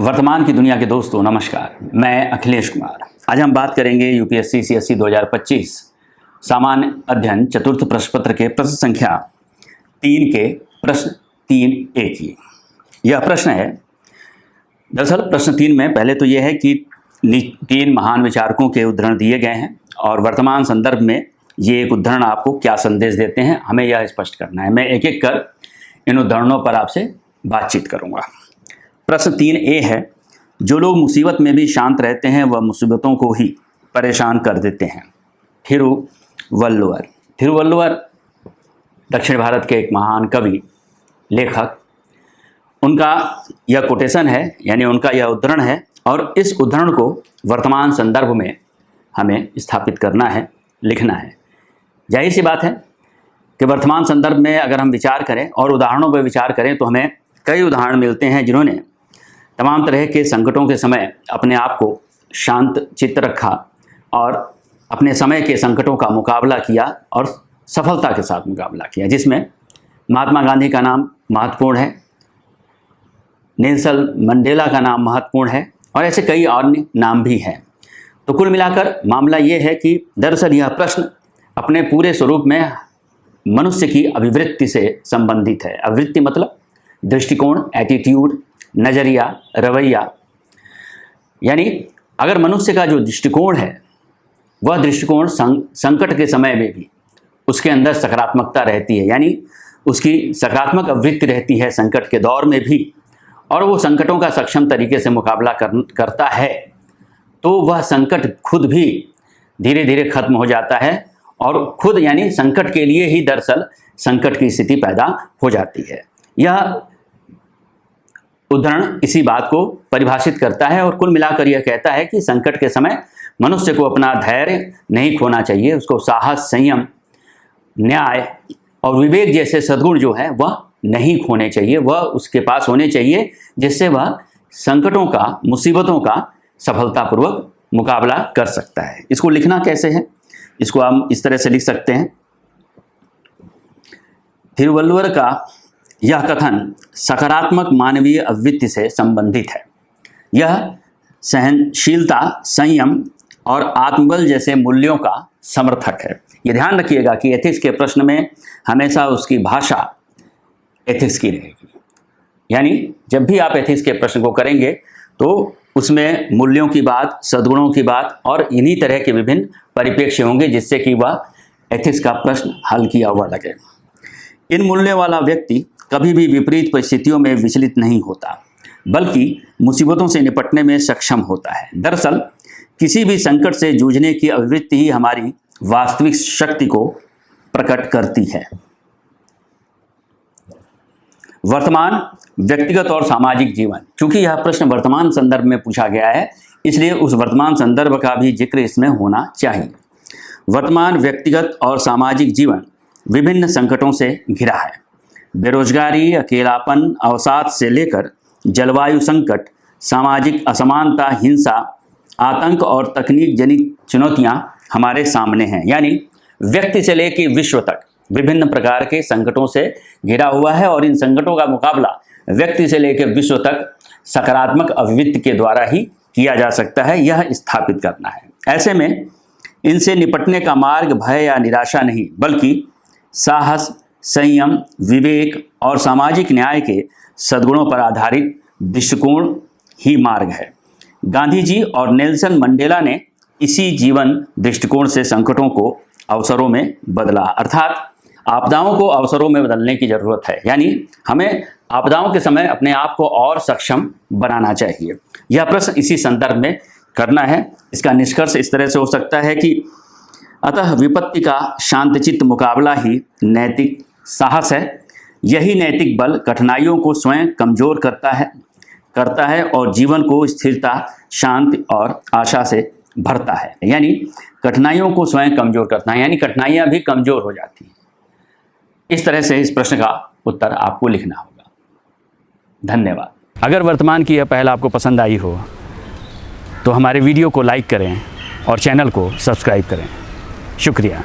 वर्तमान की दुनिया के दोस्तों नमस्कार, मैं अखिलेश कुमार। आज हम बात करेंगे यूपीएससी सीएसई 2025 सामान्य अध्ययन चतुर्थ प्रश्न पत्र के प्रश्न संख्या 3 के प्रश्न 3A की। यह प्रश्न है, दरअसल प्रश्न 3 में पहले तो यह है कि 3 महान विचारकों के उद्धरण दिए गए हैं और वर्तमान संदर्भ में ये एक उद्धरण आपको क्या संदेश देते हैं, हमें यह स्पष्ट करना है। मैं एक एक कर इन उद्धरणों पर आपसे बातचीत करूंगा। प्रश्न 3A है, जो लोग मुसीबत में भी शांत रहते हैं वह मुसीबतों को ही परेशान कर देते हैं। थिरुवल्लुवर दक्षिण भारत के एक महान कवि लेखक, उनका यह कोटेशन है, यानी उनका यह उद्धरण है और इस उद्धरण को वर्तमान संदर्भ में हमें स्थापित करना है, लिखना है। जाहिर सी बात है कि वर्तमान संदर्भ में अगर हम विचार करें और उदाहरणों पर विचार करें तो हमें कई उदाहरण मिलते हैं जिन्होंने तमाम तरह के संकटों के समय अपने आप को शांत चित्त रखा और अपने समय के संकटों का मुकाबला किया और सफलता के साथ मुकाबला किया, जिसमें महात्मा गांधी का नाम महत्वपूर्ण है, नेल्सन मंडेला का नाम महत्वपूर्ण है और ऐसे कई और नाम भी हैं। तो कुल मिलाकर मामला ये है कि दरअसल यह प्रश्न अपने पूरे स्वरूप में मनुष्य की अभिवृत्ति से संबंधित है। अभिवृत्ति मतलब दृष्टिकोण, एटीट्यूड, नज़रिया, रवैया। यानी अगर मनुष्य का जो दृष्टिकोण है वह दृष्टिकोण संकट के समय में भी उसके अंदर सकारात्मकता रहती है, यानी उसकी सकारात्मक अभिवृत्ति रहती है संकट के दौर में भी, और वो संकटों का सक्षम तरीके से मुकाबला करता है, तो वह संकट खुद भी धीरे धीरे खत्म हो जाता है और खुद यानी संकट के लिए ही दरअसल संकट की स्थिति पैदा हो जाती है। यह उद्धरण इसी बात को परिभाषित करता है और कुल मिलाकर यह कहता है कि संकट के समय मनुष्य को अपना धैर्य नहीं खोना चाहिए, उसको साहस, संयम, न्याय और विवेक जैसे सद्गुण जो है वह नहीं खोने चाहिए, वह उसके पास होने चाहिए, जिससे वह संकटों का, मुसीबतों का सफलतापूर्वक मुकाबला कर सकता है। इसको लिखना कैसे है, इसको हम इस तरह से लिख सकते हैं। थिरुवल्लुवर का यह कथन सकारात्मक मानवीय अभिवृत्ति से संबंधित है। यह सहनशीलता, संयम और आत्मबल जैसे मूल्यों का समर्थक है। यह ध्यान रखिएगा कि एथिक्स के प्रश्न में हमेशा उसकी भाषा एथिक्स की रहेगी, यानी जब भी आप एथिक्स के प्रश्न को करेंगे तो उसमें मूल्यों की बात, सद्गुणों की बात और इन्हीं तरह के विभिन्न परिप्रेक्ष्य होंगे जिससे कि वह एथिक्स का प्रश्न हल किया हुआ लगे। इन मूल्यों वाला व्यक्ति कभी भी विपरीत परिस्थितियों में विचलित नहीं होता, बल्कि मुसीबतों से निपटने में सक्षम होता है। दरअसल किसी भी संकट से जूझने की अभिवृत्ति ही हमारी वास्तविक शक्ति को प्रकट करती है। वर्तमान व्यक्तिगत और सामाजिक जीवन, चूंकि यह प्रश्न वर्तमान संदर्भ में पूछा गया है इसलिए उस वर्तमान संदर्भ का भी जिक्र इसमें होना चाहिए। वर्तमान व्यक्तिगत और सामाजिक जीवन विभिन्न संकटों से घिरा है। बेरोजगारी, अकेलापन, अवसाद से लेकर जलवायु संकट, सामाजिक असमानता, हिंसा, आतंक और तकनीक जनित चुनौतियां हमारे सामने हैं। यानी व्यक्ति से लेकर विश्व तक विभिन्न प्रकार के संकटों से घिरा हुआ है और इन संकटों का मुकाबला व्यक्ति से लेकर विश्व तक सकारात्मक अभिवृत्ति के द्वारा ही किया जा सकता है, यह स्थापित करना है। ऐसे में इनसे निपटने का मार्ग भय या निराशा नहीं, बल्कि साहस, संयम, विवेक और सामाजिक न्याय के सद्गुणों पर आधारित दृष्टिकोण ही मार्ग है। गांधी जी और नेल्सन मंडेला ने इसी जीवन दृष्टिकोण से संकटों को अवसरों में बदला, अर्थात आपदाओं को अवसरों में बदलने की जरूरत है। यानी हमें आपदाओं के समय अपने आप को और सक्षम बनाना चाहिए। यह प्रश्न इसी संदर्भ में करना है। इसका निष्कर्ष इस तरह से हो सकता है कि अतः विपत्ति का शांतचित्त मुकाबला ही नैतिक साहस है। यही नैतिक बल कठिनाइयों को स्वयं कमजोर करता है और जीवन को स्थिरता, शांति और आशा से भरता है। यानी कठिनाइयों को स्वयं कमजोर करता है, यानी कठिनाइयां भी कमजोर हो जाती हैं। इस तरह से इस प्रश्न का उत्तर आपको लिखना होगा। धन्यवाद। अगर वर्तमान की यह पहल आपको पसंद आई हो तो हमारे वीडियो को लाइक करें और चैनल को सब्सक्राइब करें। शुक्रिया।